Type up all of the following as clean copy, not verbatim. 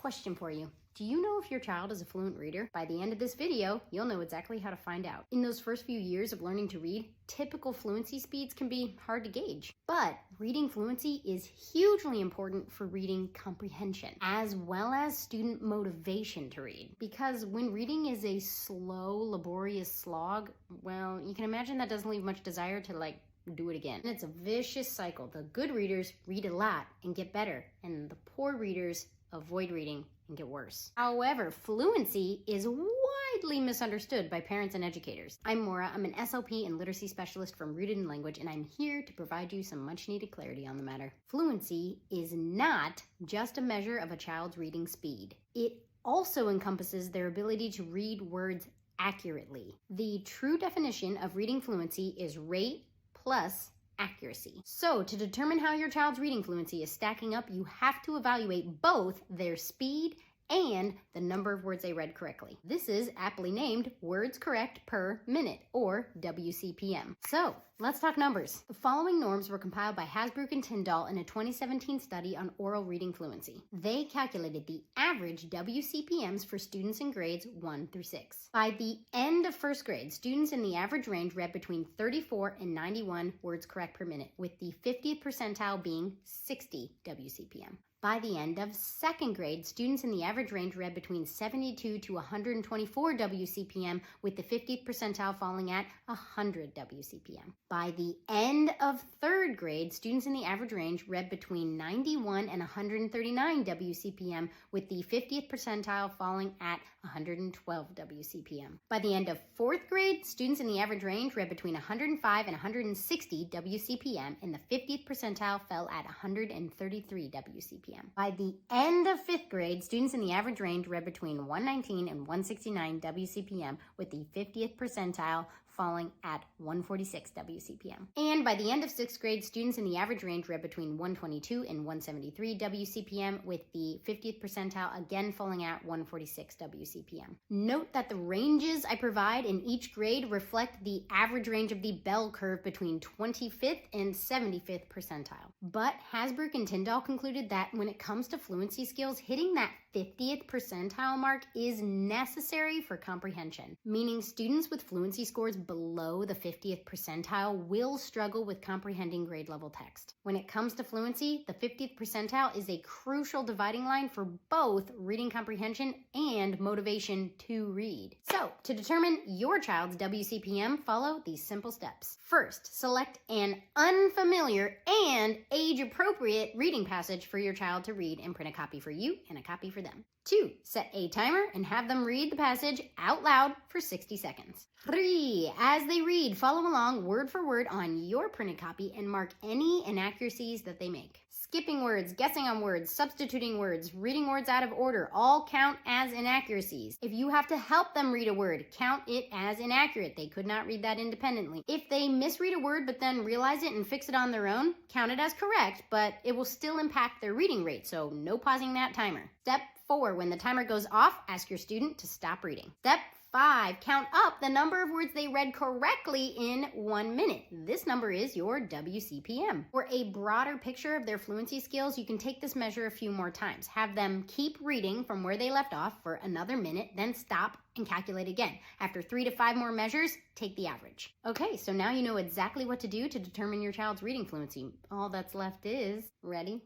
Question for you. Do you know if your child is a fluent reader? By the end of this video, you'll know exactly how to find out. In those first few years of learning to read, typical fluency speeds can be hard to gauge. But reading fluency is hugely important for reading comprehension, as well as student motivation to read. Because when reading is a slow, laborious slog, well, you can imagine that doesn't leave much desire to do it again. And it's a vicious cycle. The good readers read a lot and get better, and the poor readers avoid reading and get worse. However, fluency is widely misunderstood by parents and educators. I'm Moira. I'm an SLP and literacy specialist from Rooted in Language, and I'm here to provide you some much needed clarity on the matter. Fluency is not just a measure of a child's reading speed. It also encompasses their ability to read words accurately. The true definition of reading fluency is rate plus accuracy. So to determine how your child's reading fluency is stacking up, you have to evaluate both their speed and the number of words they read correctly. This is aptly named words correct per minute, or WCPM. So let's talk numbers. The following norms were compiled by Hasbrouck and Tyndall in a 2017 study on oral reading fluency. They calculated the average WCPMs for students in grades 1 through 6. By the end of first grade, students in the average range read between 34 and 91 words correct per minute, with the 50th percentile being 60 WCPM. By the end of second grade, students in the average range read between 72 to 124 WCPM, with the 50th percentile falling at 100 WCPM. By the end of third grade, students in the average range read between 91 and 139 WCPM, with the 50th percentile falling at 112 WCPM. By the end of fourth grade, students in the average range read between 105 and 160 WCPM, and the 50th percentile fell at 133 WCPM. By the end of fifth grade, students in the average range read between 119 and 169 WCPM, with the 50th percentile falling at 146 WCPM. And by the end of sixth grade, students in the average range read between 122 and 173 WCPM, with the 50th percentile again falling at 146 WCPM. Note that the ranges I provide in each grade reflect the average range of the bell curve between 25th and 75th percentile. But Hasbrouck and Tyndall concluded that when it comes to fluency skills, hitting that 50th percentile mark is necessary for comprehension, meaning students with fluency scores below the 50th percentile will struggle with comprehending grade level text. When it comes to fluency, the 50th percentile is a crucial dividing line for both reading comprehension and motivation to read. So, to determine your child's WCPM, follow these simple steps. First, select an unfamiliar and age-appropriate reading passage for your child to read and print a copy for you and a copy for them. 2, set a timer and have them read the passage out loud for 60 seconds. 3, as they read, follow along word for word on your printed copy and mark any inaccuracies that they make. Skipping words, guessing on words, substituting words, reading words out of order, all count as inaccuracies. If you have to help them read a word, count it as inaccurate. They could not read that independently. If they misread a word but then realize it and fix it on their own, count it as correct, but it will still impact their reading rate, so no pausing that timer. Step 4, when the timer goes off, ask your student to stop reading. Step 5, count up the number of words they read correctly in 1 minute. This number is your WCPM. For a broader picture of their fluency skills, you can take this measure a few more times. Have them keep reading from where they left off for another minute, then stop and calculate again. After 3 to 5 more measures, take the average. Okay, so now you know exactly what to do to determine your child's reading fluency. All that's left is ready,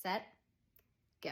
set, go.